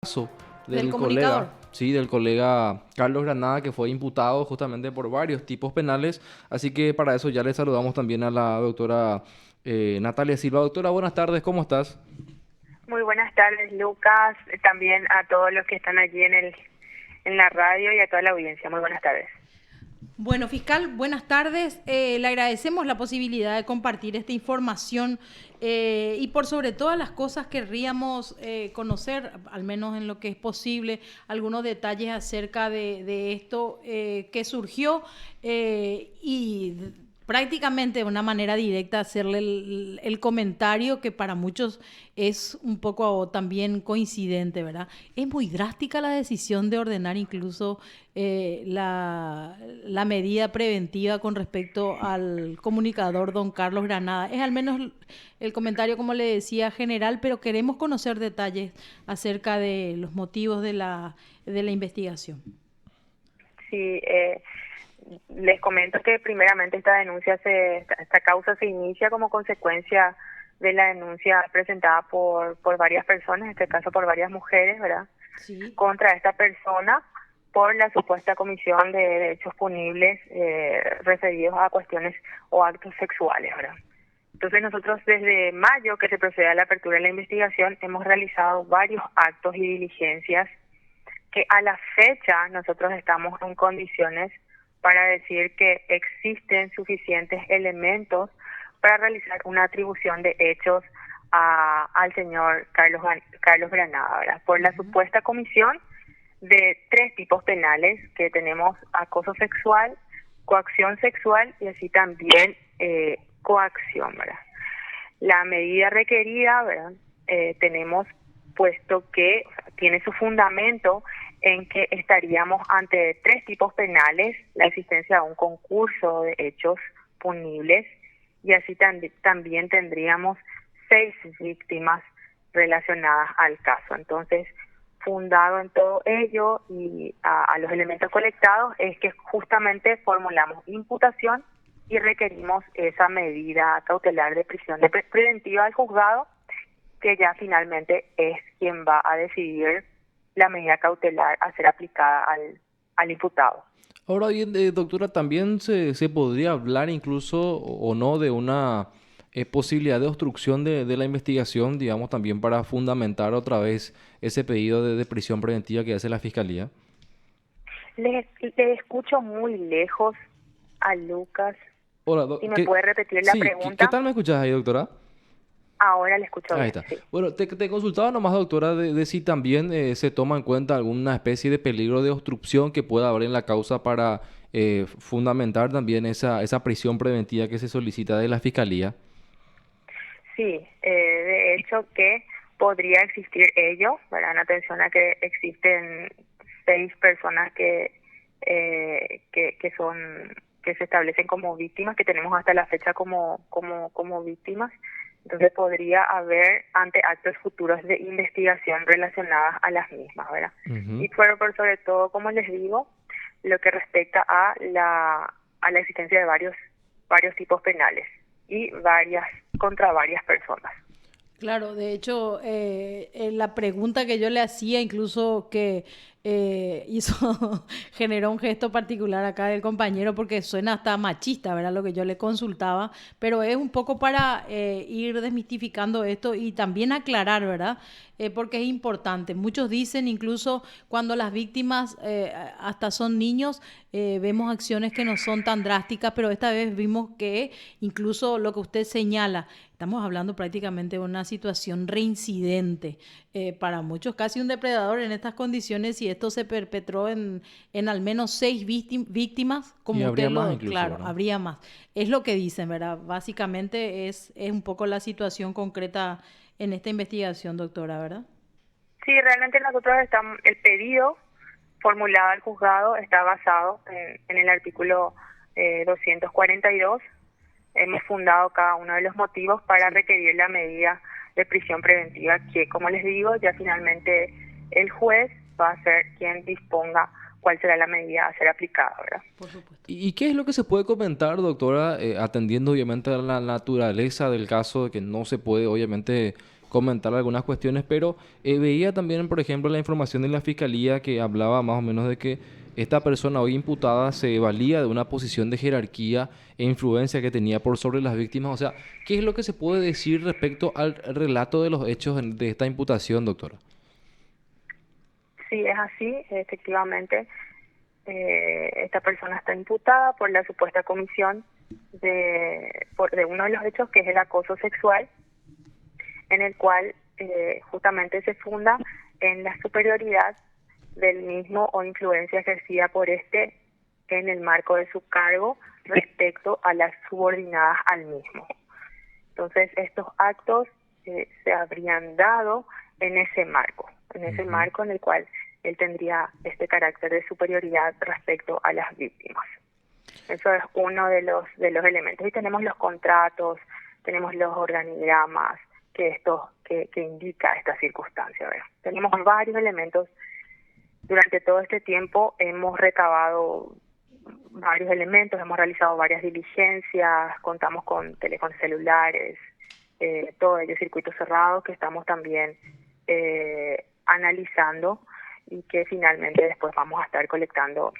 Caso Del del comunicador. colega, sí, del colega Carlos Granada, que fue imputado justamente por varios tipos penales. Así que para eso ya le saludamos también a la doctora Natalia Silva. Doctora, buenas tardes, ¿cómo estás? Muy buenas tardes, Lucas, también a todos los que están allí en la radio y a toda la audiencia. Muy buenas tardes. Bueno, fiscal, buenas tardes. Le agradecemos la posibilidad de compartir esta información y por sobre todas las cosas querríamos conocer, al menos en lo que es posible, algunos detalles acerca de esto que surgió y prácticamente de una manera directa hacerle el comentario que para muchos es un poco también coincidente, ¿verdad? Es muy drástica la decisión de ordenar incluso la medida preventiva con respecto al comunicador don Carlos Granada. Es al menos el comentario, como le decía, general, pero queremos conocer detalles acerca de los motivos de la investigación. Sí, les comento que primeramente esta causa se inicia como consecuencia de la denuncia presentada por varias personas, en este caso por varias mujeres, ¿verdad? Sí. Contra esta persona por la supuesta comisión de hechos punibles referidos a cuestiones o actos sexuales, ¿verdad? Entonces nosotros desde mayo que se procede a la apertura de la investigación hemos realizado varios actos y diligencias que a la fecha nosotros estamos en condiciones para decir que existen suficientes elementos para realizar una atribución de hechos al señor Carlos Granada, ¿verdad? Por la supuesta comisión de 3 tipos penales que tenemos: acoso sexual, coacción sexual y así también coacción, ¿verdad? La medida requerida, ¿verdad? Tenemos puesto que tiene su fundamento en que estaríamos ante 3 tipos penales: la existencia de un concurso de hechos punibles y así también tendríamos 6 víctimas relacionadas al caso. Entonces, fundado en todo ello y a los elementos colectados es que justamente formulamos imputación y requerimos esa medida cautelar de prisión preventiva del juzgado, que ya finalmente es quien va a decidir la medida cautelar a ser aplicada al imputado. Ahora bien, doctora, también se podría hablar incluso o no de una posibilidad de obstrucción de la investigación, digamos, también para fundamentar otra vez ese pedido de prisión preventiva que hace la Fiscalía. Le escucho muy lejos a Lucas. Hola, Si me puede repetir la sí, ¿qué pregunta. tal me escuchas ahí, doctora? Ahora le escucho Ahí bien, está. sí. Bueno, te consultaba nomás, doctora, de si también se toma en cuenta alguna especie de peligro de obstrucción que pueda haber en la causa para fundamentar también esa prisión preventiva que se solicita de la Fiscalía. Sí, de hecho que podría existir ello, ¿verdad? En atención a que existen 6 personas que son que se establecen como víctimas, que tenemos hasta la fecha como víctimas. Entonces podría haber ante actos futuros de investigación relacionadas a las mismas, ¿verdad? Ujú. Y por sobre todo, como les digo, lo que respecta a la existencia de varios tipos penales y contra varias personas. Claro, de hecho, la pregunta que yo le hacía, incluso que hizo, generó un gesto particular acá del compañero, porque suena hasta machista, ¿verdad? Lo que yo le consultaba, pero es un poco para ir desmitificando esto y también aclarar, ¿verdad? Porque es importante. Muchos dicen, incluso cuando las víctimas hasta son niños, vemos acciones que no son tan drásticas, pero esta vez vimos que incluso lo que usted señala, estamos hablando prácticamente de una situación reincidente. Para muchos casi un depredador en estas condiciones, y esto se perpetró en al menos 6 víctimas, Y como usted habría más lo, incluso, claro, ¿verdad? habría más. Es lo que dicen, ¿verdad? Básicamente es un poco la situación concreta en esta investigación, doctora, ¿verdad? Sí, realmente el pedido formulado al juzgado está basado en el artículo 242. Hemos fundado cada uno de los motivos para Sí. requerir la medida de prisión preventiva que, como les digo, ya finalmente el juez va a ser quien disponga cuál será la medida a ser aplicada, ¿verdad? Por supuesto. ¿Y qué es lo que se puede comentar, doctora, atendiendo obviamente a la naturaleza del caso, de que no se puede obviamente comentar algunas cuestiones, pero veía también, por ejemplo, la información de la Fiscalía que hablaba más o menos de que esta persona hoy imputada se valía de una posición de jerarquía e influencia que tenía por sobre las víctimas. O sea, ¿qué es lo que se puede decir respecto al relato de los hechos de esta imputación, doctora? Sí, es así, efectivamente. Esta persona está imputada por la supuesta comisión de uno de los hechos, que es el acoso sexual, en el cual justamente se funda en la superioridad del mismo o influencia ejercida por este en el marco de su cargo respecto a las subordinadas al mismo. Entonces, estos actos se habrían dado en ese marco en el cual él tendría este carácter de superioridad respecto a las víctimas. Eso es uno de los elementos. Y tenemos los contratos, tenemos los organigramas que indica esta circunstancia, ¿verdad? Tenemos varios elementos. Durante todo este tiempo hemos recabado varios elementos, hemos realizado varias diligencias, contamos con teléfonos celulares, todo ello circuitos cerrados que estamos también analizando y que finalmente después vamos a estar colectando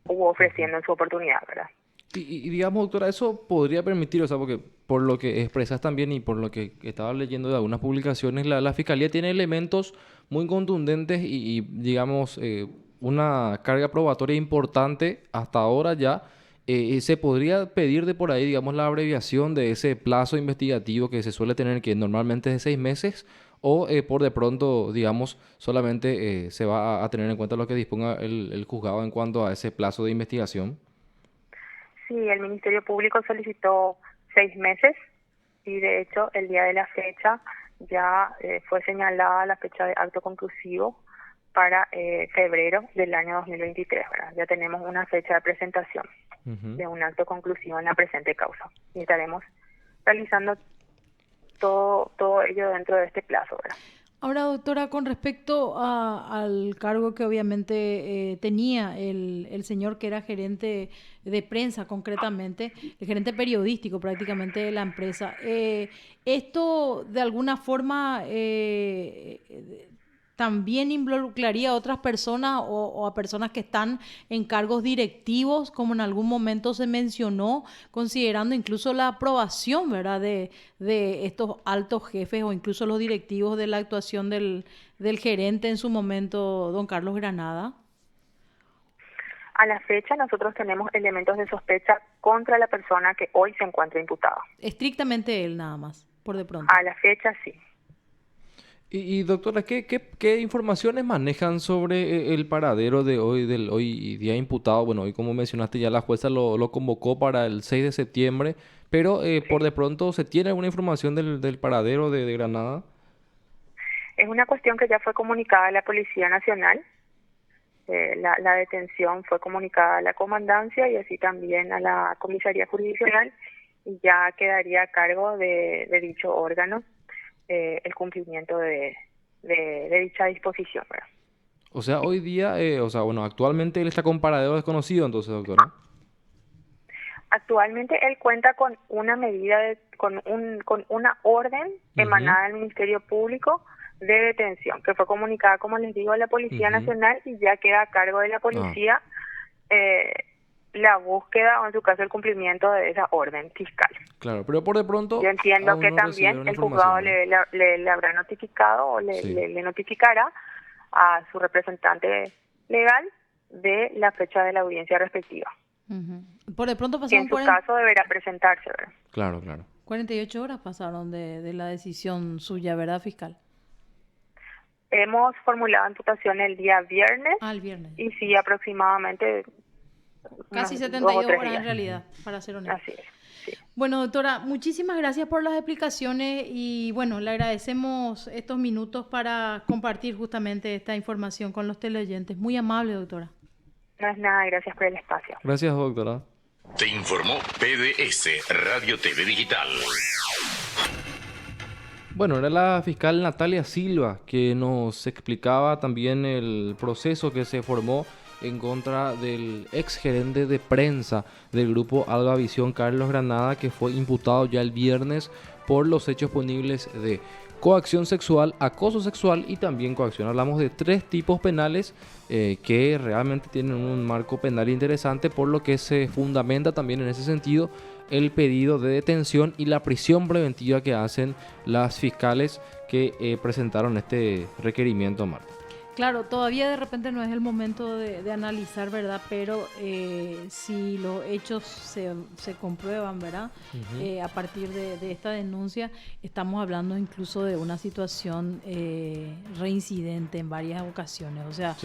u ofreciendo en su oportunidad, ¿verdad? Y digamos, doctora, eso podría permitir, o sea, porque por lo que expresas también y por lo que estaba leyendo de algunas publicaciones, la Fiscalía tiene elementos muy contundentes y digamos, una carga probatoria importante hasta ahora ya. ¿Se podría pedir de por ahí, digamos, la abreviación de ese plazo investigativo que se suele tener, que normalmente es de 6 meses? ¿O por de pronto, digamos, solamente se va a tener en cuenta lo que disponga el juzgado en cuanto a ese plazo de investigación? Sí, el Ministerio Público solicitó 6 meses y de hecho el día de la fecha ya fue señalada la fecha de acto conclusivo para febrero del año 2023, ¿verdad? Ya tenemos una fecha de presentación de un acto conclusivo en la presente causa y estaremos realizando todo ello dentro de este plazo, ¿verdad? Ahora, doctora, con respecto al cargo que obviamente tenía el señor que era gerente de prensa, concretamente, el gerente periodístico prácticamente de la empresa, ¿esto de alguna forma también involucraría a otras personas o a personas que están en cargos directivos, como en algún momento se mencionó, considerando incluso la aprobación, ¿verdad?, de estos altos jefes o incluso los directivos de la actuación del gerente en su momento, don Carlos Granada? A la fecha nosotros tenemos elementos de sospecha contra la persona que hoy se encuentra imputada. Estrictamente él nada más, por de pronto. A la fecha sí. Y doctora, ¿qué informaciones manejan sobre el paradero del hoy día imputado? Bueno, hoy como mencionaste ya la jueza lo convocó para el 6 de septiembre, pero por de pronto ¿se tiene alguna información del paradero de Granada? Es una cuestión que ya fue comunicada a la Policía Nacional. La detención fue comunicada a la comandancia y así también a la comisaría jurisdiccional y ya quedaría a cargo de dicho órgano el cumplimiento de dicha disposición, ¿verdad? O sea, hoy día, actualmente él está con paradero desconocido, entonces, doctora. Actualmente él cuenta con una medida, con una orden emanada del Ministerio Público de detención, que fue comunicada, como les digo, a la Policía Nacional y ya queda a cargo de la policía la búsqueda o en su caso el cumplimiento de esa orden fiscal. Claro, pero por de pronto yo entiendo que también el juzgado le habrá notificado o le notificará a su representante legal de la fecha de la audiencia respectiva. Por de pronto que en su caso deberá presentarse, ¿verdad? Claro, claro. 48 horas pasaron de la decisión suya, ¿verdad, fiscal? Hemos formulado imputación el día viernes. El viernes. Y sí, aproximadamente casi 72 horas en realidad, para ser honesto. Así es. Sí. Bueno, doctora, muchísimas gracias por las explicaciones y bueno, le agradecemos estos minutos para compartir justamente esta información con los teleoyentes. Muy amable, doctora. No es nada, gracias por el espacio. Gracias, doctora. Te informó PDS Radio TV Digital. Bueno, era la fiscal Natalia Silva que nos explicaba también el proceso que se formó en contra del ex gerente de prensa del grupo Alba Visión, Carlos Granada, que fue imputado ya el viernes por los hechos punibles de coacción sexual, acoso sexual y también coacción. Hablamos de 3 tipos penales que realmente tienen un marco penal interesante, por lo que se fundamenta también en ese sentido el pedido de detención y la prisión preventiva que hacen las fiscales que presentaron este requerimiento, Marta. Claro, todavía de repente no es el momento de analizar, ¿verdad? Pero si los hechos se comprueban, ¿verdad? A partir de esta denuncia, estamos hablando incluso de una situación reincidente en varias ocasiones. O sea,